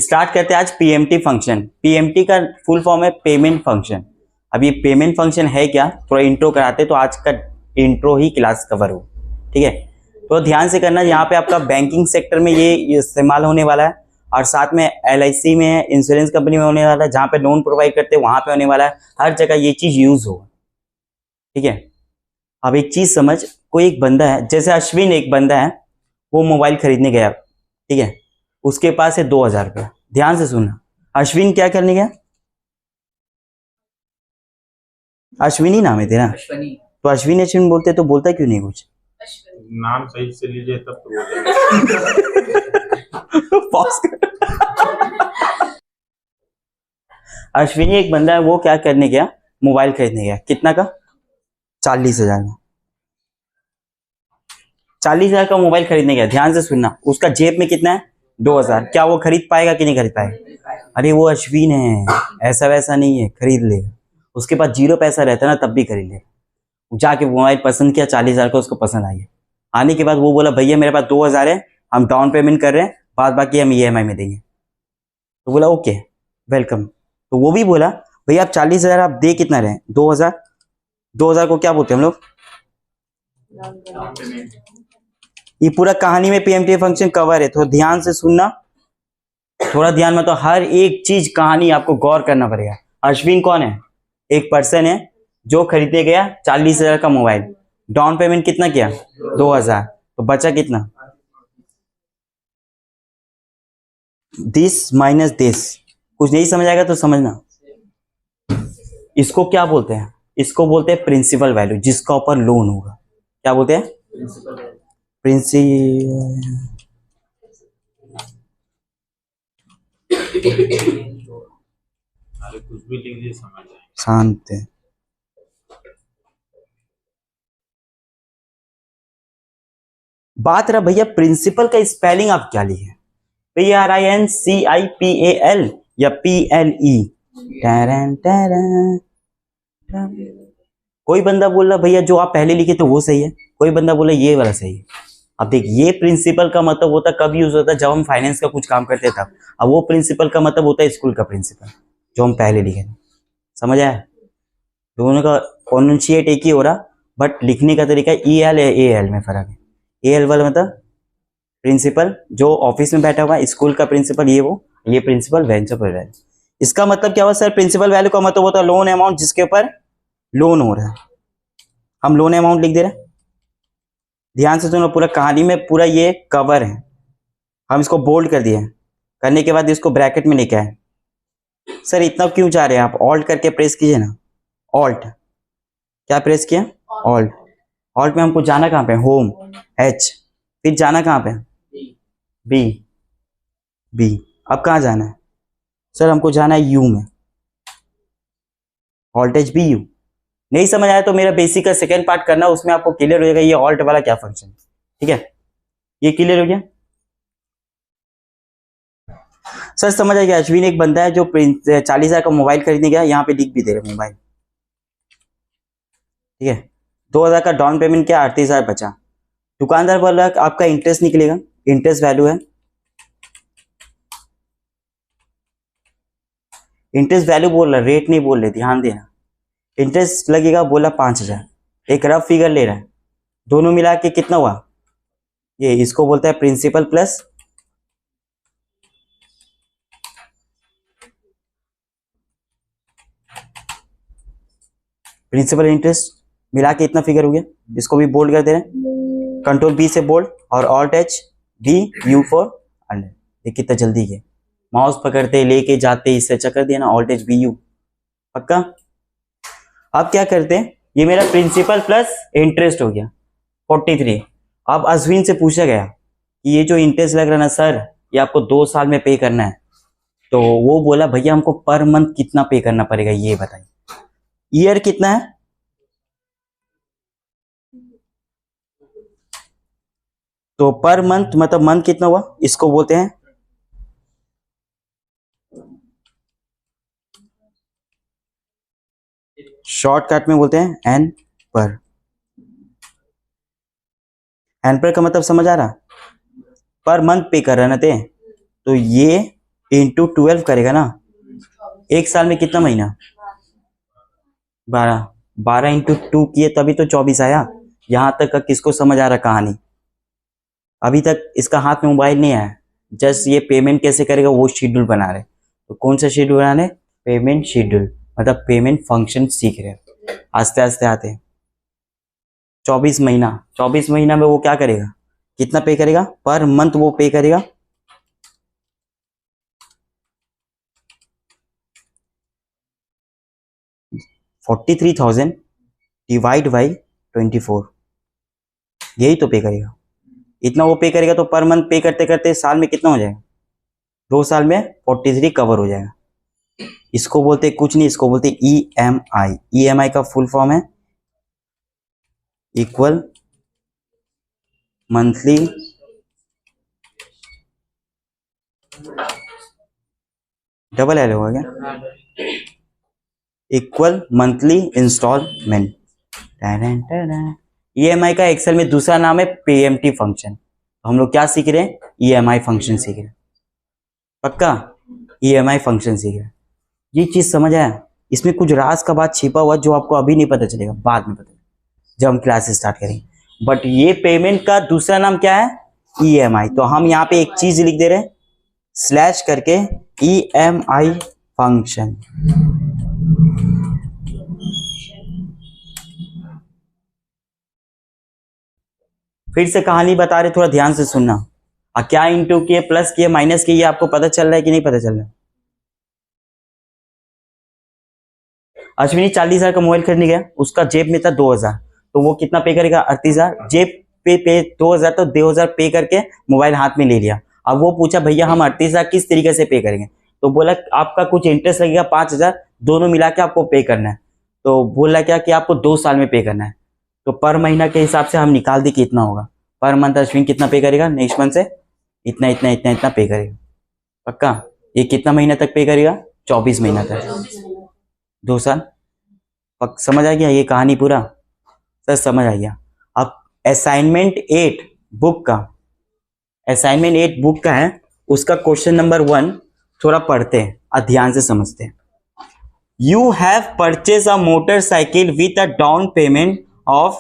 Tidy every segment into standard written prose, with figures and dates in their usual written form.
Start करते हैं आज पीएमटी फंक्शन। पीएमटी का फुल फॉर्म है पेमेंट फंक्शन। अब ये पेमेंट फंक्शन है क्या, थोड़ा इंट्रो कराते तो आज का इंट्रो ही क्लास कवर हो। ठीक है, तो ध्यान से करना, यहाँ पे आपका बैंकिंग सेक्टर में ये इस्तेमाल होने वाला है, और साथ में एलआईसी में, इंश्योरेंस कंपनी में होने वाला है, जहाँ पे लोन प्रोवाइड करते हैं वहां पे होने वाला है। हर जगह ये चीज यूज होगा। ठीक है, अब एक चीज समझ, कोई एक बंदा है, जैसे अश्विन एक बंदा है, वो मोबाइल खरीदने गया। ठीक है, उसके पास है 2000 रुपया। ध्यान से सुनना, अश्विन क्या करने गया? अश्विनी नाम है तेरा? अश्विनी। तो अश्विन अश्विन बोलते तो बोलता क्यों नहीं कुछ? नाम सही से लीजिए तब तो बोलेंगे। अश्विनी एक बंदा है, वो क्या करने गया? मोबाइल खरीदने गया। कितना का? 40,000 का। 40,000 का मोबाइल खरीदने गया। ध्यान से सुनना, उसका जेब में कितना है? 2000। क्या वो खरीद पाएगा कि नहीं खरीद पाएगा? अरे वो अश्विन है, ऐसा वैसा नहीं है, खरीद लेगा। उसके पास 0 पैसा रहता ना तब भी खरीद लेगा। जाके मोबाइल पसंद किया, 40,000 का उसको पसंद आ गया। आने के बाद वो बोला भैया मेरे पास 2000 है, हम डाउन पेमेंट कर रहे हैं, बाद बाकी हम ईएमआई में देंगे। तो बोला ओके वेलकम। तो वो भी बोला भैया आप 40,000 आप दे कितना रहे? 2000। 2000 को क्या बोलते हैं हम लोग? ये पूरा कहानी में पीएमटी फंक्शन कवर है, तो ध्यान से सुनना, थोड़ा ध्यान में, तो हर एक चीज कहानी आपको गौर करना पड़ेगा। अश्विन कौन है? एक पर्सन है जो खरीदने गया 40,000 का मोबाइल। डाउन पेमेंट कितना किया? 2000। तो बचा कितना? This minus this. कुछ नहीं समझ आएगा तो समझना। इसको क्या बोलते हैं? इसको बोलते हैं प्रिंसिपल वैल्यू, जिसका ऊपर लोन होगा। क्या बोलते हैं? प्रिंसिपल। कुछ भी लिख दिए समझ आएगा। शांत है। बात रहा भैया प्रिंसिपल का स्पेलिंग आप क्या लिखे? PRINCIPAL या PLE? कोई बंदा बोल रहा भैया जो आप पहले लिखे तो वो सही है, कोई बंदा बोला ये वाला सही है। अब देख, ये प्रिंसिपल का मतलब होता कब यूज होता है? जब हम फाइनेंस का कुछ काम करते तब। अब वो प्रिंसिपल का मतलब होता है स्कूल का प्रिंसिपल, जो हम पहले लिखे थे। समझ आया? दोनों का प्रोनाउंसिएट एक ही हो रहा, बट लिखने का तरीका EL या AL में फर्क है। AL वाला मतलब प्रिंसिपल जो ऑफिस में बैठा हुआ है, स्कूल का प्रिंसिपल ये प्रिंसिपल वेंचर पर है। इसका मतलब क्या हुआ सर? प्रिंसिपल वैल्यू का मतलब होता है लोन अमाउंट जिसके ऊपर लोन हो रहा है। हम लोन अमाउंट लिख दे रहे हैं। ध्यान से सुनो, पूरा कहानी में पूरा ये कवर है। हम इसको बोल्ड कर दिए, करने के बाद इसको ब्रैकेट में लेके आए। सर इतना क्यों चाह रहे हैं आप? ऑल्ट करके प्रेस कीजिए ना। ऑल्ट क्या प्रेस किया? ऑल्ट। ऑल्ट में हमको जाना कहाँ पे? Home, H। फिर जाना कहाँ पे? बी। अब कहाँ जाना है? सर हमको जाना है यू में। Alt H B U। नहीं समझ आया तो मेरा बेसिक का सेकेंड पार्ट करना, उसमें आपको क्लियर हो जाएगा ये ऑल्ट वाला क्या फंक्शन। ठीक है, ये क्लियर हो गया? सर समझ आ गया। अश्विन एक बंदा है जो 40,000 का मोबाइल खरीदने गया, यहाँ पे लिख भी दे रहे मोबाइल। ठीक है, 2000 का डाउन पेमेंट किया, 38,000 बचा। दुकानदार बोल रहा है आपका इंटरेस्ट निकलेगा, इंटरेस्ट वैल्यू है। इंटरेस्ट वैल्यू बोल रहा, रेट नहीं बोल रहे, ध्यान देना। इंटरेस्ट लगेगा, बोला 5,000। एक रफ फिगर ले रहा है, दोनों मिला के कितना हुआ? ये इसको बोलता है प्रिंसिपल प्लस प्रिंसिपल इंटरेस्ट, मिला के इतना फिगर हो गया। इसको भी बोल्ड कर दे रहे हैं, कंट्रोल B से बोल्ड, और alt H D U for under. ये कितना जल्दी है, माउस पकड़ते लेके जाते, इससे अच्छा कर दिया ना, ऑल्ट H B U। पक्का? अब क्या करते हैं, ये मेरा प्रिंसिपल प्लस इंटरेस्ट हो गया 43। अब अश्विन से पूछा गया कि ये जो इंटरेस्ट लग रहा है ना सर, ये आपको 2 साल में पे करना है। तो वो बोला भैया हमको पर मंथ कितना पे करना पड़ेगा ये बताइए। ईयर कितना है? तो पर मंथ मतलब मंथ कितना हुआ, इसको बोलते हैं शॉर्टकट में बोलते हैं एन पर। एन पर का मतलब समझ आ रहा? पर मंथ पे कर रहे ना थे, तो ये इंटू 12 करेगा ना, एक साल में कितना महीना, 12, 12 इंटू 2 किए तभी तो 24 आया। यहाँ तक का किसको समझ आ रहा कहानी? अभी तक इसका हाथ में मोबाइल नहीं आया, जस्ट ये पेमेंट कैसे करेगा वो शेड्यूल बना रहे। तो कौन सा शेड्यूल बना रहे? पेमेंट शेड्यूल, मतलब पेमेंट फंक्शन सीख रहे। आस्ते आस्ते आते 24 महीना, 24 महीना में वो क्या करेगा, कितना पे करेगा पर मंथ, वो पे करेगा 43,000 डिवाइड बाई 24, यही तो पे करेगा। इतना वो पे करेगा तो पर मंथ पे करते करते साल में कितना हो जाएगा, 2 साल में 43 कवर हो जाएगा। इसको बोलते कुछ नहीं, इसको बोलते EMI। EMI का फुल फॉर्म है इक्वल मंथली डबल एल होगा क्या, इक्वल मंथली इंस्टॉलमेंट। EMI का एक्सेल में दूसरा नाम है PMT फंक्शन। तो हम लोग क्या सीख रहे हैं, EMI फंक्शन सीख रहे हैं। पक्का EMI फंक्शन सीख रहे हैं। ये चीज समझ आया? इसमें कुछ राज का बात छिपा हुआ जो आपको अभी नहीं पता चलेगा, बाद में पता जब हम क्लास स्टार्ट करेंगे। बट ये पेमेंट का दूसरा नाम क्या है, EMI। तो हम यहाँ पे एक चीज लिख दे रहे हैं स्लैश करके, EMI फंक्शन। फिर से कहानी बता रहे, थोड़ा ध्यान से सुनना। क्या इंटू किए, प्लस किए, माइनस किए, ये आपको पता चल रहा है कि नहीं पता चल रहा है? अश्विनी 40,000 का मोबाइल खरीदने गया, उसका जेब में था 2,000, तो वो कितना पे करेगा, 38,000। जेब पे 2,000, तो 2,000 पे करके मोबाइल हाथ में ले लिया। अब वो पूछा भैया हम 38,000 किस तरीके से पे करेंगे? तो बोला आपका कुछ इंटरेस्ट लगेगा 5,000, दोनों मिला के आपको पे करना है। तो बोला क्या कि आपको 2 साल में पे करना है। तो पर महीना के हिसाब से हम निकाल दी कि इतना होगा। पर मंथ अश्विन कितना पे करेगा, नेक्स्ट मंथ से इतना इतना इतना इतना पे करेगा। पक्का? ये कितना महीना तक पे करेगा, 24 महीना तक, 2 साल। समझ आ गया ये कहानी पूरा? सर समझ आ गया। अब असाइनमेंट 8 बुक का, असाइनमेंट 8 बुक का है, उसका क्वेश्चन नंबर 1 थोड़ा पढ़ते हैं और ध्यान से समझते हैं। You have purchase a motorcycle with a down payment of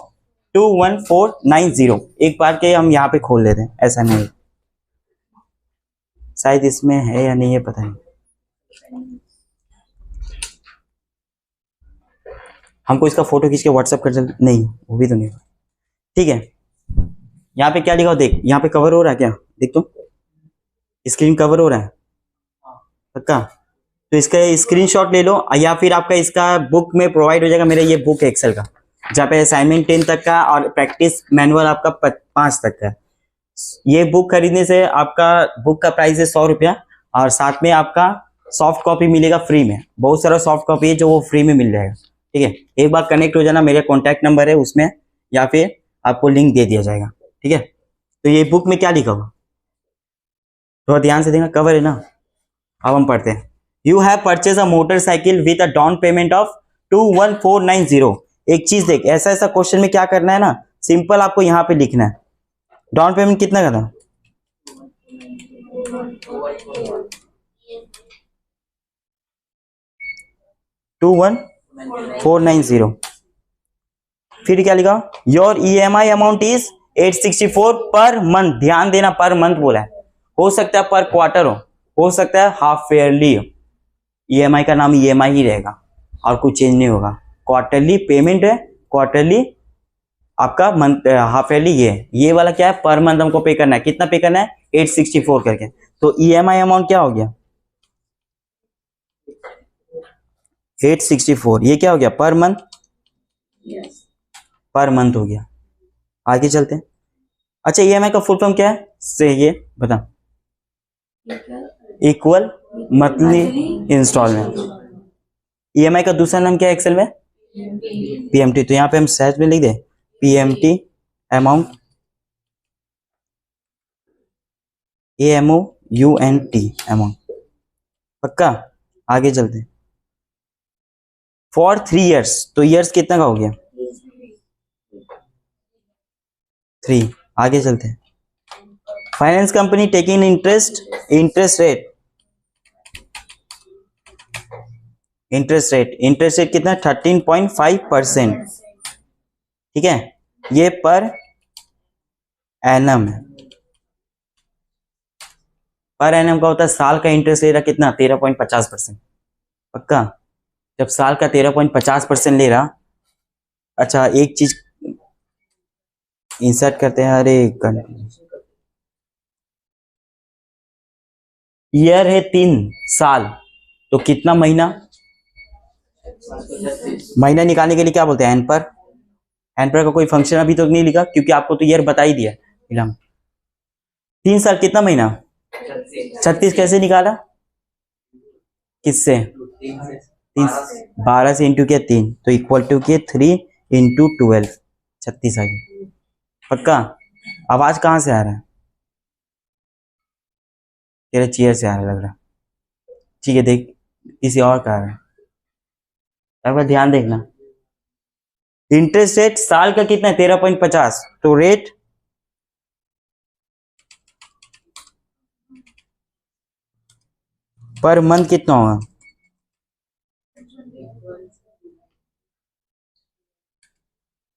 21490। एक बार के हम यहाँ पे खोल लेते हैं, ऐसा नहीं, शायद इसमें है या नहीं है पता नहीं। हमको इसका फोटो खींच के व्हाट्सएप कर चल, नहीं वो भी तो नहीं। ठीक है, यहाँ पे क्या लिखा हो देख, यहाँ पे कवर हो रहा है क्या, देख तो स्क्रीन कवर हो रहा है पक्का? तो इसका स्क्रीनशॉट ले लो, या फिर आपका इसका बुक में प्रोवाइड हो जाएगा। मेरा ये बुक है एक्सेल का, जहाँ पे असाइनमेंट 10 तक का और प्रैक्टिस मैनुअल आपका 5 तक का। ये बुक खरीदने से आपका बुक का प्राइस है 100 रुपया, और साथ में आपका सॉफ्ट कॉपी मिलेगा फ्री में। बहुत सारा सॉफ्ट कॉपी है जो वो फ्री में मिल जाएगा। ठीक है, एक बार कनेक्ट हो जाना, मेरा कॉन्टैक्ट नंबर है उसमें, या फिर आपको लिंक दे दिया जाएगा। ठीक है, तो ये बुक में क्या लिखा हुआ थोड़ा ध्यान से देखना, कवर है ना। अब हम पढ़ते हैं। You have purchase a motorcycle with a down payment of 21490। एक चीज देख, ऐसा ऐसा क्वेश्चन में क्या करना है ना, सिंपल आपको यहाँ पे लिखना है। डाउन पेमेंट कितना का था, 21490। फिर क्या लिखा, your EMI amount is 864 per month. ध्यान देना, पर मंथ बोला है, हो सकता है पर क्वार्टर हो सकता है हाफ ईयरली। EMI का नाम EMI ही रहेगा और कुछ चेंज नहीं होगा। क्वार्टरली पेमेंट है, क्वार्टरली आपका मंथ, हाफ ईयरली ये वाला क्या है, पर मंथ हमको पे करना है। कितना पे करना है, 864 करके। तो EMI अमाउंट क्या हो गया, 864। ये क्या हो गया, पर मंथ, पर मंथ हो गया। आगे चलते हैं। अच्छा, EMI का फुल फॉर्म क्या है, से ये बता, इक्वल मंथली इंस्टॉलमेंट। EMI का दूसरा नाम क्या है एक्सेल में, PMT। तो यहाँ पे हम सहज में लिख दे PMT अमाउंट, AMOUNT अमाउंट। पक्का? आगे चलते हैं। फॉर 3 इयर्स, तो इयर्स कितना का हो गया, 3। आगे चलते हैं। Finance company taking interest rate interest rate कितना 13.5%, ठीक है, ये पर एनम है। पर एनम का होता है, साल का इंटरेस्ट ले रहा कितना 13.50%, पक्का। जब साल का 13.50% ले रहा, अच्छा एक चीज इंसर्ट करते हैं, अरे ईयर है 3 साल, तो कितना महीना, महीना निकालने के लिए क्या बोलते हैं, एन पर। एन पर का कोई फंक्शन अभी तो नहीं लिखा क्योंकि आपको तो ईयर बता ही दिया फिलहाल। 3 साल कितना महीना, 36 कैसे निकाला, किससे, 12 से इंटू किया 3, तो इक्वल टू किया 3 इंटू 12, 36 आ गई, पक्का। आवाज कहाँ से आ रहा है, तेरे चेयर से आ रहा लग रहा, ठीक है, देख किसी और का आ रहा है, एक बार ध्यान देखना। इंटरेस्ट रेट साल का कितना है 13.50, तो रेट पर मंथ कितना होगा,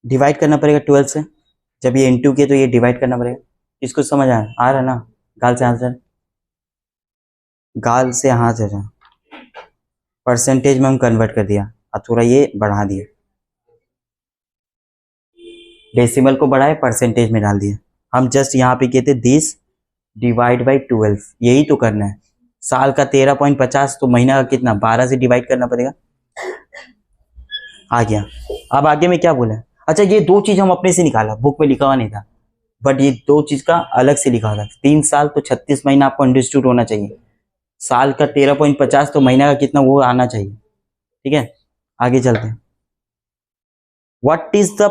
डिवाइड करना पड़ेगा 12 से, जब ये इंटू के तो ये डिवाइड करना पड़ेगा। इसको समझ आ रहा है ना, गाल से आंसर, गाल से हाथ से जा, परसेंटेज में हम कन्वर्ट कर दिया और थोड़ा ये बढ़ा दिया, डेसिमल को बढ़ाए परसेंटेज में डाल दिया। हम जस्ट यहाँ पे कहते दिस डिवाइड बाई 12, यही तो करना है। साल का 13.50 तो महीना का कितना 12 से डिवाइड करना पड़ेगा, आ गया। अब आगे में क्या बोला, अच्छा ये दो चीज हम अपने से निकाला, बुक में लिखा हुआ नहीं था, बट ये दो चीज का अलग से लिखा था। 3 साल तो 36 महीना आपको अंडरस्टूड होना चाहिए, साल का 13.50 तो महीना का कितना वो आना चाहिए, ठीक है। आगे चलते हैं, what is the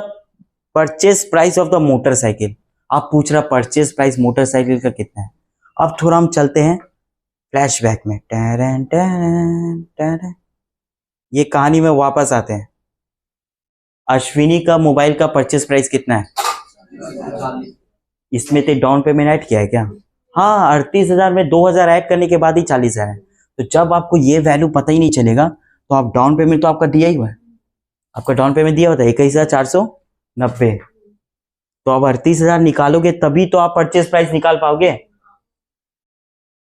purchase price of the motorcycle. आप पूछ रहा परचेस प्राइस मोटरसाइकिल का कितना है। अब थोड़ा हम चलते हैं फ्लैशबैक में, टैरन टैरन टैरन, ये कहानी में वापस आते हैं। अश्विनी का मोबाइल का परचेस प्राइस कितना है, इसमें तो डाउन पेमेंट ऐड किया है क्या, हाँ 38,000 में 2,000 ऐड करने के बाद ही 40,000 है। तो जब आपको ये वैल्यू पता ही नहीं चलेगा तो आप डाउन पेमेंट तो आपका दिया ही हुआ है, आपका डाउन पेमेंट दिया होता है 21,490, तो अब 38,000 निकालोगे तभी तो आप परचेस प्राइस निकाल पाओगे।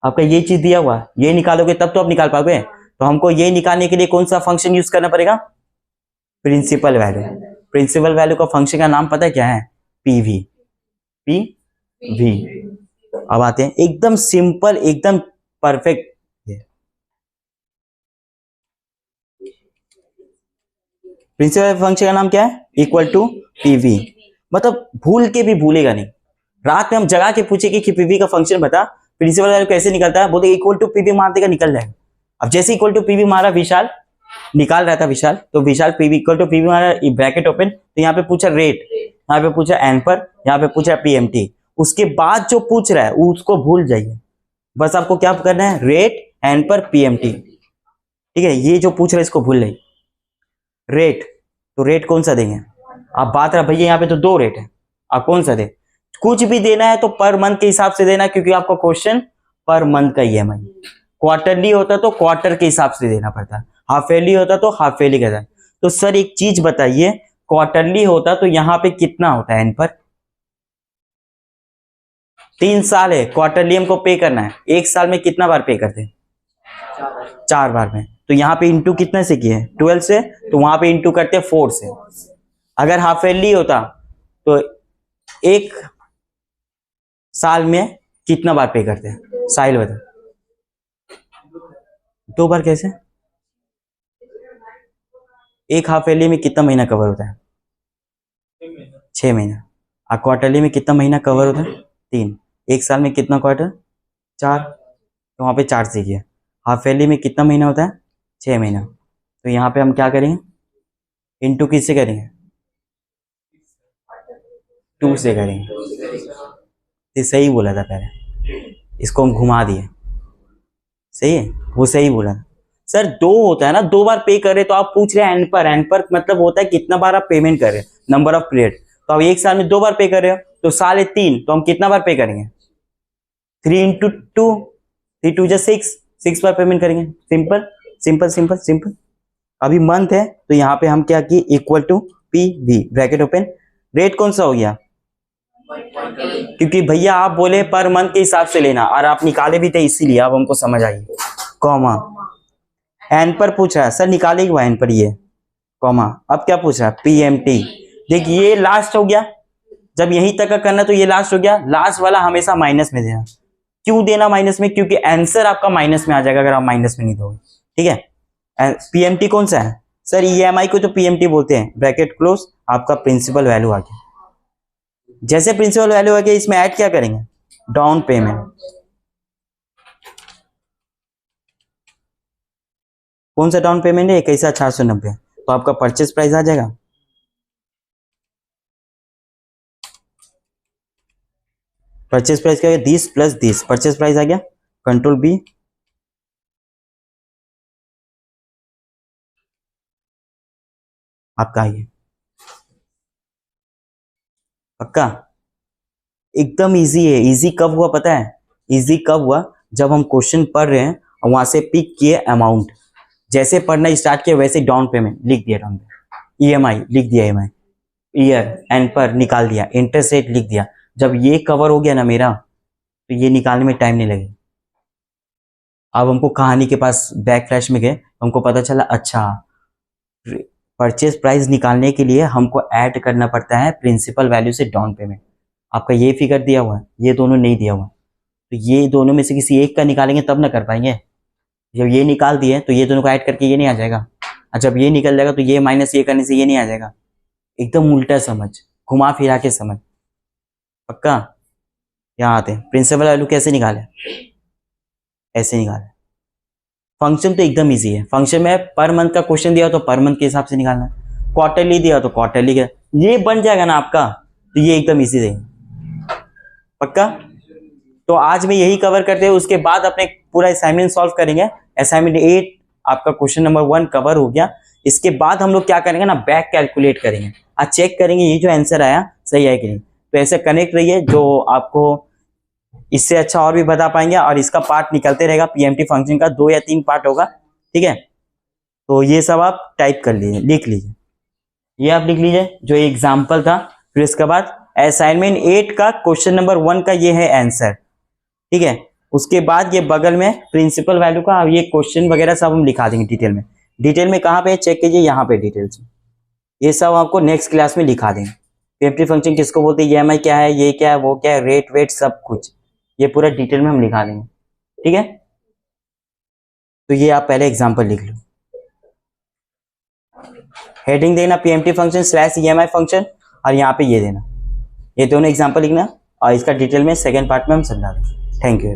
आपका ये चीज दिया हुआ, ये निकालोगे तब तो आप निकाल पाओगे। तो हमको ये निकालने के लिए कौन सा फंक्शन यूज करना पड़ेगा, प्रिंसिपल वैल्यू। प्रिंसिपल वैल्यू का फंक्शन का नाम पता है क्या है, पीवी, पीवी। अब आते हैं एकदम सिंपल, एकदम परफेक्ट, प्रिंसिपल फंक्शन का नाम क्या है, इक्वल टू पीवी। मतलब भूल के भी भूलेगा नहीं, रात में हम जगा के पूछेंगे कि पीवी का फंक्शन बता, प्रिंसिपल वैल्यू कैसे निकलता है, बोलते इक्वल टू पीवी मार देगा, निकल जाएगा। अब जैसे इक्वल टू पीवी मारा, विशाल निकाल रहा था विशाल, तो विशाल पीवी इक्वल टू पीवी मारा, ब्रैकेट ओपन, तो यहाँ पे पूछा रेट, यहाँ पे पूछा एन पर, यहाँ पे पूछा पीएमटी, उसके बाद जो पूछ रहा है उसको भूल जाइए। बस आपको क्या करना है, रेट एन पर पीएमटी, ठीक है। ये जो पूछ रहा है इसको भूल नहीं। रेट, तो रेट कौन सा देंगे, आप बात रहा भैया यहाँ पे तो 2 रेट है, आप कौन सा दे, कुछ भी देना है तो पर मंथ के हिसाब से देना, क्योंकि आपका क्वेश्चन पर मंथ का ईएमआई। क्वार्टरली होता तो क्वार्टर के हिसाब से देना पड़ता, हाफ ईयरली होता तो हाफ ईयरली का। तो सर एक चीज बताइए, क्वार्टरली होता तो यहाँ पे कितना होता है एन पर, 3 साल है, क्वार्टरली हमको पे करना है, 1 साल में कितना बार पे करते हैं, 4 बार में। तो यहाँ पे इंटू कितने से किए, 12 से, तो वहां पे इंटू करते 4 से। अगर हाफ ईयरली होता तो 1 साल में कितना बार पे करते हैं, साहिल बता, 2 बार कैसे, एक हाफ ईयरली में कितना महीना कवर होता है, 6 महीना। और क्वार्टरली में कितना महीना कवर होता है, 3। 1 साल में कितना क्वार्टर, 4, तो वहां पे 4 से किया। हाफ ईयरली में कितना महीना होता है, 6 महीना। तो यहाँ पे हम क्या करेंगे, इंटू किससे करेंगे, 2 से करेंगे। तो सही बोला था पहले, इसको हम घुमा दिए, सही है, वो सही बोला था। सर 2 होता है ना, 2 बार पे कर रहे, तो आप पूछ रहे हैं एन पर, एन पर मतलब होता है कितना बार आप पेमेंट कर रहे हैं, नंबर ऑफ पीरियड। तो आप 1 साल में 2 बार पे कर रहे हो, तो साल है 3, तो हम कितना बार पे करेंगे, 3 इंटू 2, 3 2 जा 6 बार पेमेंट करेंगे। सिंपल सिंपल सिंपल सिंपल, अभी मंथ है तो यहाँ पे हम क्या किए, equal to P V bracket open. Rate कौन सा हो गया, क्योंकि भैया आप बोले पर मंथ के हिसाब से लेना और आप निकाले भी थे इसीलिए अब हमको समझ आई। कॉमा एन पर पूछ रहा है सर, निकाले हुआ एन पर ये कॉमा। अब क्या पूछ रहा है, पीएमटी। देखिए ये लास्ट हो गया, जब यहीं तक का करना तो ये लास्ट हो गया। लास्ट वाला हमेशा माइनस में देना। क्यों देना माइनस में, क्योंकि आंसर आपका माइनस में आ जाएगा अगर आप माइनस में नहीं दोगे। ठीक है, पीएमटी कौन सा है सर, ईएमआई को तो पीएमटी बोलते हैं, ब्रैकेट क्लोज। आपका प्रिंसिपल वैल्यू आ गया। जैसे प्रिंसिपल वैल्यू आ गया इसमें ऐड क्या करेंगे, डाउन पेमेंट। कौन सा डाउन पेमेंट है, 21,490। तो आपका परचेज प्राइस आ जाएगा, परचेज प्राइस क्या है 30 प्लस 30, परचेज प्राइस आ गया। कंट्रोल बी, आपका आइए पक्का। एकदम इजी है। इजी कब हुआ पता है, इजी कब हुआ, जब हम क्वेश्चन पढ़ रहे हैं और वहां से पिक किए अमाउंट, जैसे पढ़ना स्टार्ट किया वैसे डाउन पेमेंट लिख दिया, डाउन पेमेंट ईएमआई लिख दिया, ईएमआई ईयर एंड पर निकाल दिया, इंटरेस्ट रेट लिख दिया। जब ये कवर हो गया ना मेरा, तो ये निकालने में टाइम नहीं लगेगा। अब हमको कहानी के पास बैक फ्लैश में गए, हमको पता चला अच्छा परचेज प्राइस निकालने के लिए हमको ऐड करना पड़ता है प्रिंसिपल वैल्यू से डाउन पेमेंट। आपका ये फिगर दिया हुआ है, ये दोनों नहीं दिया हुआ, तो ये दोनों में से किसी एक का निकालेंगे तब ना कर पाएंगे। जब ये निकाल दिए तो ये दोनों को ऐड करके ये नहीं आ जाएगा, और जब ये निकल जाएगा तो ये माइनस ये करने से ये नहीं आ जाएगा। एकदम उल्टा समझ, घुमा फिरा के समझ पक्का। यहाँ आते हैं, प्रिंसिपल वैल्यू कैसे निकाले, ऐसे निकाले। फंक्शन तो एकदम इजी है, फंक्शन में पर मंथ का क्वेश्चन दिया तो पर मंथ के हिसाब से निकालना है, क्वार्टरली दिया तो क्वार्टरली का, ये बन जाएगा ना आपका। तो ये एकदम इजी रहेगा पक्का। तो आज में यही कवर करते हैं, उसके बाद अपने पूरा असाइनमेंट सॉल्व करेंगे। असाइनमेंट 8 आपका क्वेश्चन नंबर 1 कवर हो गया। इसके बाद हम लोग क्या करेंगे ना, बैक कैलकुलेट करेंगे, आज चेक करेंगे ये जो आंसर आया सही है कि नहीं। तो ऐसे कनेक्ट रहिए, जो आपको इससे अच्छा और भी बता पाएंगे, और इसका पार्ट निकलते रहेगा। पीएमटी फंक्शन का 2 या 3 पार्ट होगा, ठीक है। तो ये सब आप टाइप कर लीजिए, लिख लीजिए, ये आप लिख लीजिए जो एग्जाम्पल था। फिर इसके बाद असाइनमेंट 8 का क्वेश्चन नंबर 1 का ये है आंसर, ठीक है। उसके बाद ये बगल में प्रिंसिपल वैल्यू का ये क्वेश्चन वगैरह सब हम लिखा देंगे डिटेल में। डिटेल में कहाँ पे चेक कीजिए, यहाँ पे डिटेल्स में, ये सब आपको नेक्स्ट क्लास में लिखा देंगे। पीएमटी फंक्शन किसको बोलते हैं, ईएमआई क्या है, ये क्या है, वो क्या है, रेट वेट सब कुछ ये पूरा डिटेल में हम लिखा देंगे, ठीक है। तो ये आप पहले एग्जांपल लिख लो, हेडिंग देना पीएमटी फंक्शन / ईएमआई फंक्शन, और यहाँ पे ये देना, ये दोनों एग्जांपल लिखना, और इसका डिटेल में सेकेंड पार्ट में हम समझा देंगे। Thank you.